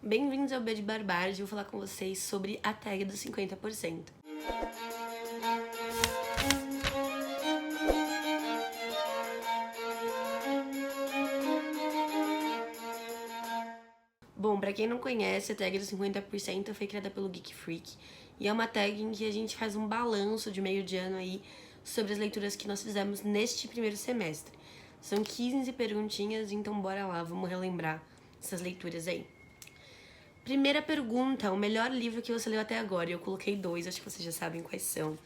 Bem-vindos ao B de Barbárie, eu vou falar com vocês sobre a tag dos 50%. Bom, pra quem não conhece, a tag dos 50% foi criada pelo Geek Freak e é uma tag em que a gente faz um balanço de meio de ano aí sobre as leituras que nós fizemos neste primeiro semestre. São 15 perguntinhas, então bora lá, vamos relembrar essas leituras aí. Primeira pergunta, o melhor livro que você leu até agora? Eu coloquei 2, acho que vocês já sabem quais são.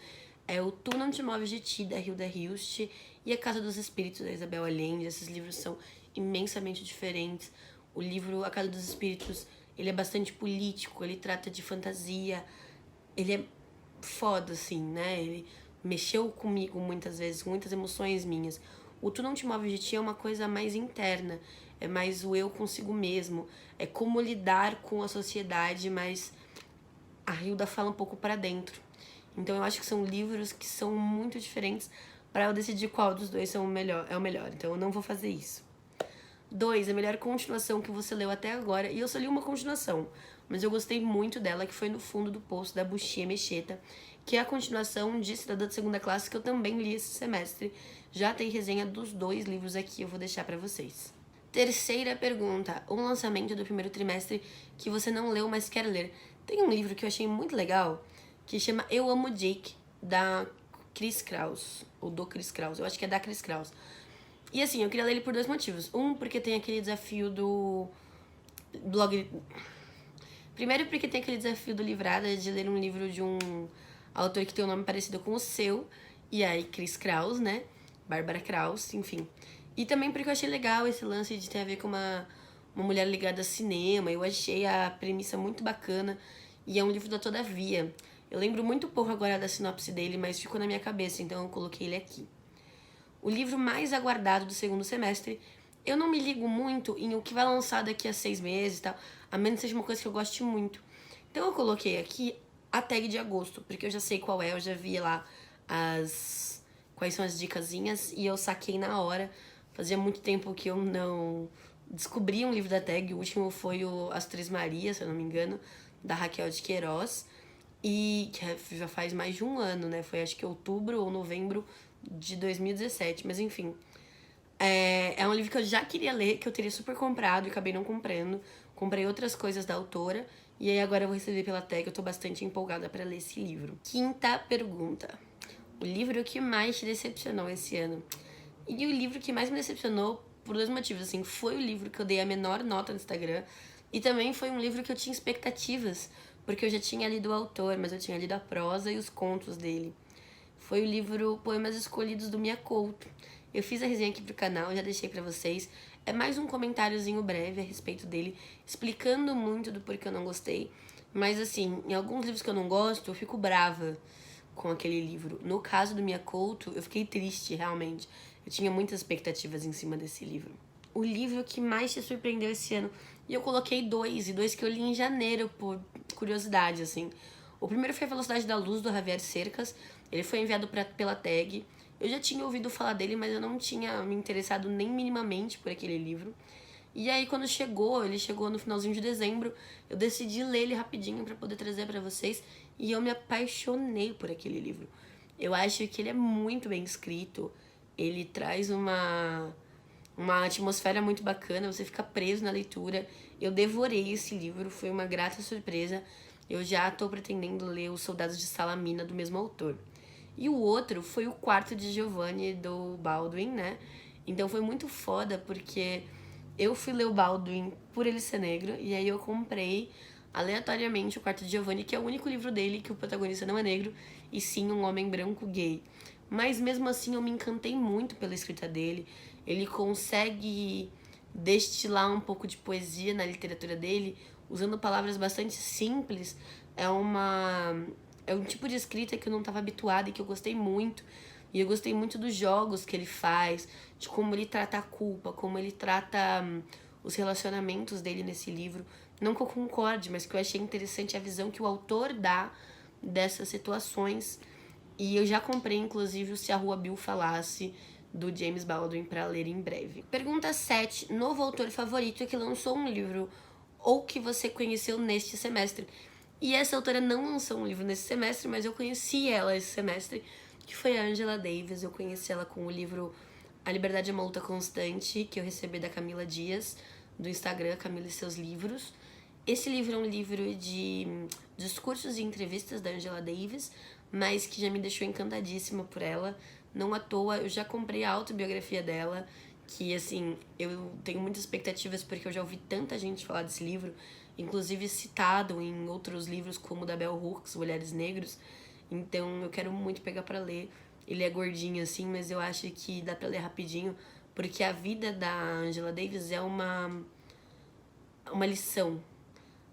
É o Tu Não Te Moves de Ti, da Hilda Hilst, e A Casa dos Espíritos, da Isabel Allende. Esses livros são imensamente diferentes. O livro A Casa dos Espíritos, ele é bastante político, ele trata de fantasia, ele é foda, assim, né? Ele mexeu comigo muitas vezes, com muitas emoções minhas. O Tu Não Te Moves de Ti é uma coisa mais interna, é mais o eu consigo mesmo, é como lidar com a sociedade, mas a Hilda fala um pouco pra dentro. Então eu acho que são livros que são muito diferentes para eu decidir qual dos dois é o melhor. Então eu não vou fazer isso. 2, a melhor continuação que você leu até agora. E eu só li uma continuação, mas eu gostei muito dela, que foi No Fundo do Poço, da Buxia Mecheta, que é a continuação de Cidadã de Segunda Classe, que eu também li esse semestre. Já tem resenha dos 2 livros aqui, eu vou deixar pra vocês. Terceira pergunta, um lançamento do primeiro trimestre que você não leu, mas quer ler. Tem um livro que eu achei muito legal, que chama Eu Amo Jake, da Chris Kraus, ou do Chris Kraus, eu acho que é da Chris Kraus. E assim, eu queria ler ele por 2 motivos. Um, porque tem aquele desafio do blog... Primeiro, porque tem aquele desafio do Livrada de ler um livro de um autor que tem um nome parecido com o seu, e aí Chris Kraus, né? Bárbara Kraus, enfim. E também porque eu achei legal esse lance de ter a ver com uma mulher ligada a cinema. Eu achei a premissa muito bacana. E é um livro da Todavia. Eu lembro muito pouco agora da sinopse dele, mas ficou na minha cabeça, então eu coloquei ele aqui. O livro mais aguardado do segundo semestre. Eu não me ligo muito em o que vai lançar daqui a 6 meses e tal, a menos que seja uma coisa que eu goste muito. Então eu coloquei aqui a tag de agosto, porque eu já sei qual é, eu já vi lá quais são as dicasinhas e eu saquei na hora. Fazia muito tempo que eu não descobri um livro da tag. O último foi o As Três Marias, se eu não me engano, da Raquel de Queiroz. E que já faz mais de um ano, né? Foi acho que outubro ou novembro de 2017. Mas enfim, é um livro que eu já queria ler, que eu teria super comprado e acabei não comprando. Comprei outras coisas da autora. E aí agora eu vou receber pela tag. Eu tô bastante empolgada pra ler esse livro. Quinta pergunta. O livro que mais te decepcionou esse ano? E o livro que mais me decepcionou, por 2 motivos, assim, foi o livro que eu dei a menor nota no Instagram, e também foi um livro que eu tinha expectativas, porque eu já tinha lido o autor, mas eu tinha lido a prosa e os contos dele. Foi o livro Poemas Escolhidos do Mia Couto. Eu fiz a resenha aqui pro canal, já deixei pra vocês. É mais um comentáriozinho breve a respeito dele, explicando muito do porquê eu não gostei. Mas assim, em alguns livros que eu não gosto, eu fico brava com aquele livro. No caso do Mia Couto, eu fiquei triste, realmente. Eu tinha muitas expectativas em cima desse livro. O livro que mais te surpreendeu esse ano, e eu coloquei 2, e 2 que eu li em janeiro, por curiosidade, assim. O primeiro foi A Velocidade da Luz, do Javier Cercas. Ele foi enviado pela tag. Eu já tinha ouvido falar dele, mas eu não tinha me interessado nem minimamente por aquele livro. E aí, quando ele chegou no finalzinho de dezembro, eu decidi ler ele rapidinho pra poder trazer pra vocês. E eu me apaixonei por aquele livro. Eu acho que ele é muito bem escrito. Ele traz uma atmosfera muito bacana, você fica preso na leitura. Eu devorei esse livro, foi uma grata surpresa. Eu já tô pretendendo ler Os Soldados de Salamina, do mesmo autor. E o outro foi O Quarto de Giovanni, do Baldwin, né? Então foi muito foda, porque eu fui ler o Baldwin por ele ser negro, e aí eu comprei aleatoriamente O Quarto de Giovanni, que é o único livro dele que o protagonista não é negro, e sim um homem branco gay. Mas mesmo assim eu me encantei muito pela escrita dele. Ele consegue destilar um pouco de poesia na literatura dele, usando palavras bastante simples. É um tipo de escrita que eu não estava habituada e que eu gostei muito. E eu gostei muito dos jogos que ele faz, de como ele trata a culpa, como ele trata os relacionamentos dele nesse livro. Não que eu concorde, mas que eu achei interessante a visão que o autor dá dessas situações. E eu já comprei, inclusive, o Se a Rua Bill Falasse, do James Baldwin, para ler em breve. Pergunta 7. Novo autor favorito que lançou um livro ou que você conheceu neste semestre. E essa autora não lançou um livro nesse semestre, mas eu conheci ela esse semestre, que foi a Angela Davis. Eu conheci ela com o livro A Liberdade é uma Luta Constante, que eu recebi da Camila Dias, do Instagram, Camila e Seus Livros. Esse livro é um livro de discursos e entrevistas da Angela Davis, mas que já me deixou encantadíssima por ela. Não à toa, eu já comprei a autobiografia dela, que, assim, eu tenho muitas expectativas porque eu já ouvi tanta gente falar desse livro, inclusive citado em outros livros como o da Bell Hooks, Olhares Negros. Então eu quero muito pegar pra ler. Ele é gordinho, assim, mas eu acho que dá pra ler rapidinho, porque a vida da Angela Davis é uma lição.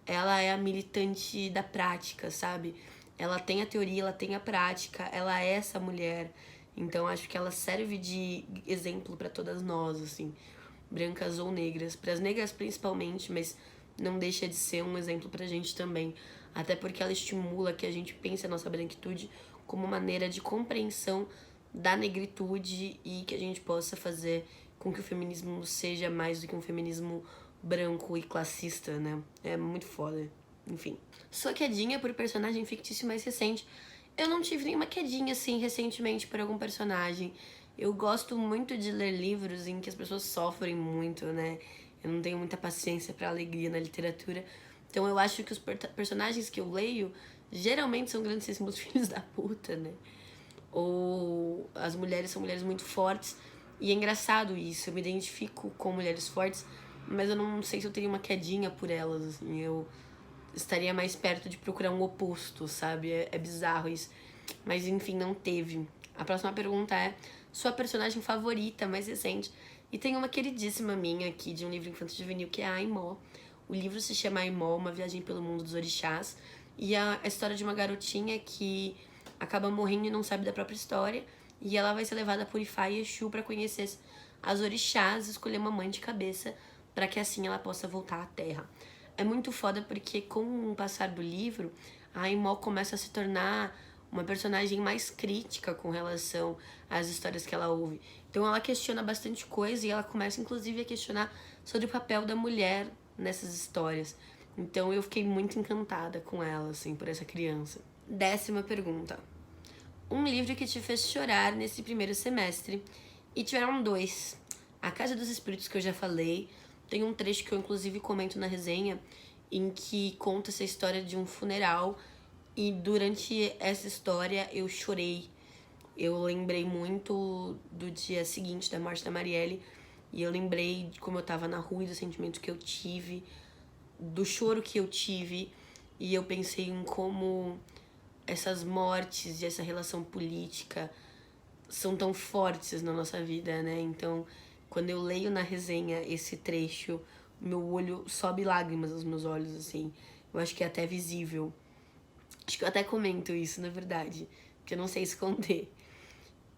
Ela é a militante da prática, sabe? Ela tem a teoria, ela tem a prática, ela é essa mulher. Então acho que ela serve de exemplo pra todas nós, assim, brancas ou negras. Pras negras principalmente, mas não deixa de ser um exemplo pra gente também. Até porque ela estimula que a gente pense a nossa branquitude como maneira de compreensão da negritude e que a gente possa fazer com que o feminismo seja mais do que um feminismo branco e classista, né? É muito foda. Enfim. Sua quedinha por personagem fictício mais recente. Eu não tive nenhuma quedinha, assim, recentemente por algum personagem. Eu gosto muito de ler livros em que as pessoas sofrem muito, né? Eu não tenho muita paciência pra alegria na literatura. Então eu acho que os personagens que eu leio geralmente são grandíssimos filhos da puta, né? Ou as mulheres são mulheres muito fortes. E é engraçado isso, eu me identifico com mulheres fortes, mas eu não sei se eu teria uma quedinha por elas, assim. Eu estaria mais perto de procurar um oposto, sabe? É bizarro isso. Mas enfim, não teve. A próxima pergunta é: sua personagem favorita mais recente? E tem uma queridíssima minha aqui, de um livro infantil juvenil, que é a Aimó. O livro se chama Aimó, Uma Viagem pelo Mundo dos Orixás. E é a história de uma garotinha que acaba morrendo e não sabe da própria história. E ela vai ser levada por Ifá e Exu pra conhecer as orixás e escolher uma mãe de cabeça para que assim ela possa voltar à Terra. É muito foda porque com o passar do livro, a Aimó começa a se tornar uma personagem mais crítica com relação às histórias que ela ouve. Então ela questiona bastante coisa e ela começa inclusive a questionar sobre o papel da mulher nessas histórias. Então eu fiquei muito encantada com ela, assim, por essa criança. 10ª pergunta. Um livro que te fez chorar nesse primeiro semestre. E tiveram 2. A Casa dos Espíritos, que eu já falei. Tem um trecho que eu inclusive comento na resenha, em que conta essa história de um funeral. E durante essa história eu chorei. Eu lembrei muito do dia seguinte da morte da Marielle. E eu lembrei de como eu tava na rua e do sentimento que eu tive, do choro que eu tive. E eu pensei em como essas mortes e essa relação política são tão fortes na nossa vida, né? Então, quando eu leio na resenha esse trecho, meu olho sobe lágrimas aos meus olhos, assim. Eu acho que é até visível. Acho que eu até comento isso, na verdade, porque eu não sei esconder.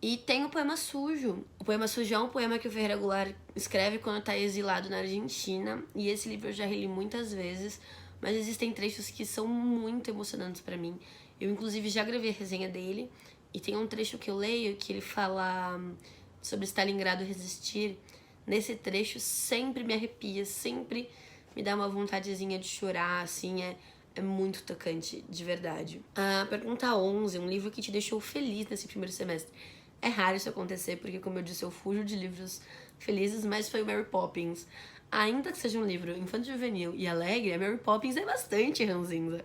E tem o Poema Sujo. O Poema Sujo é um poema que o Ferreira Goulart escreve quando tá exilado na Argentina. E esse livro eu já reli muitas vezes, mas existem trechos que são muito emocionantes pra mim. Eu, inclusive, já gravei a resenha dele. E tem um trecho que eu leio que ele fala sobre Stalingrado resistir. Nesse trecho sempre me arrepia, sempre me dá uma vontadezinha de chorar, assim, é muito tocante, de verdade. A pergunta 11, um livro que te deixou feliz nesse primeiro semestre. É raro isso acontecer, porque, como eu disse, eu fujo de livros felizes, mas foi o Mary Poppins. Ainda que seja um livro infanto-juvenil e alegre, a Mary Poppins é bastante ranzinza.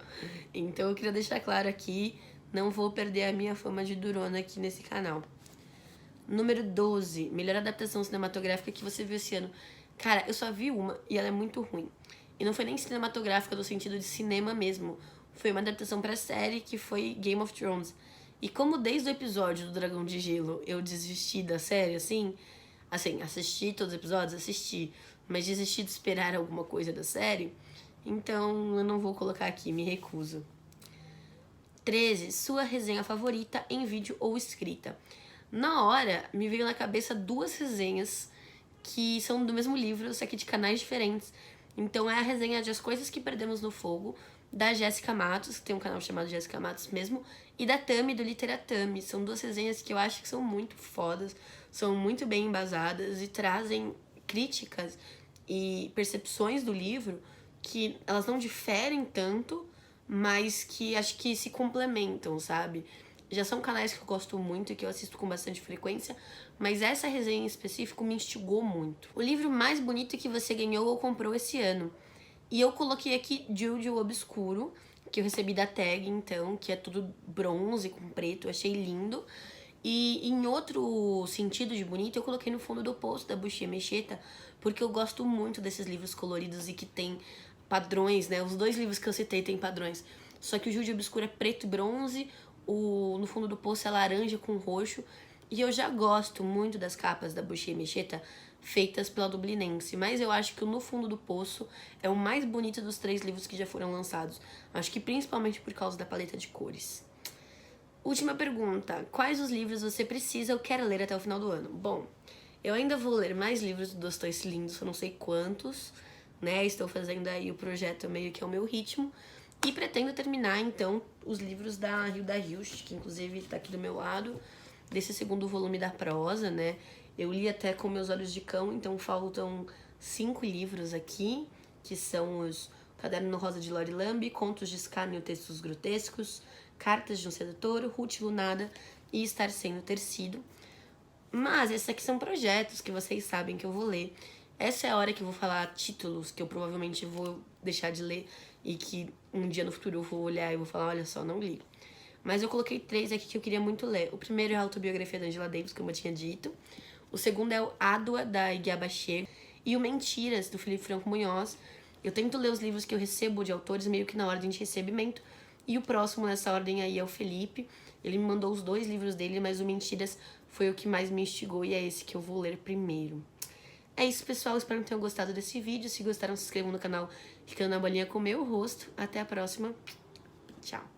Então eu queria deixar claro aqui, não vou perder a minha fama de durona aqui nesse canal. Número 12, melhor adaptação cinematográfica que você viu esse ano. Cara, eu só vi uma e ela é muito ruim. E não foi nem cinematográfica no sentido de cinema mesmo. Foi uma adaptação pra série que foi Game of Thrones. E como desde o episódio do Dragão de Gelo eu desisti da série, assim, assisti todos os episódios, assisti, mas desisti de esperar alguma coisa da série, então eu não vou colocar aqui, me recuso. 13, sua resenha favorita em vídeo ou escrita. Na hora, me veio na cabeça 2 resenhas que são do mesmo livro, só que de canais diferentes. Então é a resenha de As Coisas que Perdemos no Fogo, da Jéssica Matos, que tem um canal chamado Jéssica Matos mesmo, e da Tami, do Literatami. São 2 resenhas que eu acho que são muito fodas, são muito bem embasadas e trazem críticas e percepções do livro que elas não diferem tanto, mas que acho que se complementam, sabe? Já são canais que eu gosto muito e que eu assisto com bastante frequência, mas essa resenha em específico me instigou muito. O livro mais bonito que você ganhou ou comprou esse ano. E eu coloquei aqui Jude o Obscuro, que eu recebi da tag, então, que é tudo bronze com preto, eu achei lindo. E em outro sentido de bonito, eu coloquei no fundo do post da Buxia Mecheta, porque eu gosto muito desses livros coloridos e que tem padrões, né? Os dois livros que eu citei têm padrões. Só que o Jude Obscuro é preto e bronze, no fundo do poço é laranja com roxo. E eu já gosto muito das capas da Buxia Mecheta feitas pela Dublinense, mas eu acho que o No Fundo do Poço é o mais bonito dos 3 livros que já foram lançados. Acho que principalmente por causa da paleta de cores. Última pergunta. Quais os livros você precisa ou quer ler até o final do ano? Bom, eu ainda vou ler mais livros do Dostoiévski lindos, eu não sei quantos, né? Estou fazendo aí o projeto meio que ao meu ritmo. E pretendo terminar, então, os livros da Hilda Hilst, que inclusive está aqui do meu lado, desse segundo volume da prosa, né? Eu li até Com Meus Olhos de Cão, então faltam 5 livros aqui, que são os Caderno Rosa de Lori Lambe, Contos de Escárnio e Textos Grotescos, Cartas de um Sedutor, Ruth Lunada e Estar Sendo Tercido. Mas esses aqui são projetos que vocês sabem que eu vou ler. Essa é a hora que eu vou falar títulos que eu provavelmente vou deixar de ler e que um dia no futuro eu vou olhar e vou falar, olha só, não li. Mas eu coloquei 3 aqui que eu queria muito ler. O primeiro é a autobiografia da Angela Davis, como eu tinha dito. O segundo é o Ádua, da Iguiaba Chego. E o Mentiras, do Felipe Franco Munhoz. Eu tento ler os livros que eu recebo de autores meio que na ordem de recebimento. E o próximo nessa ordem aí é o Felipe. Ele me mandou os 2 livros dele, mas o Mentiras foi o que mais me instigou e é esse que eu vou ler primeiro. É isso, pessoal. Espero que tenham gostado desse vídeo. Se gostaram, se inscrevam no canal ficando na bolinha com o meu rosto. Até a próxima. Tchau.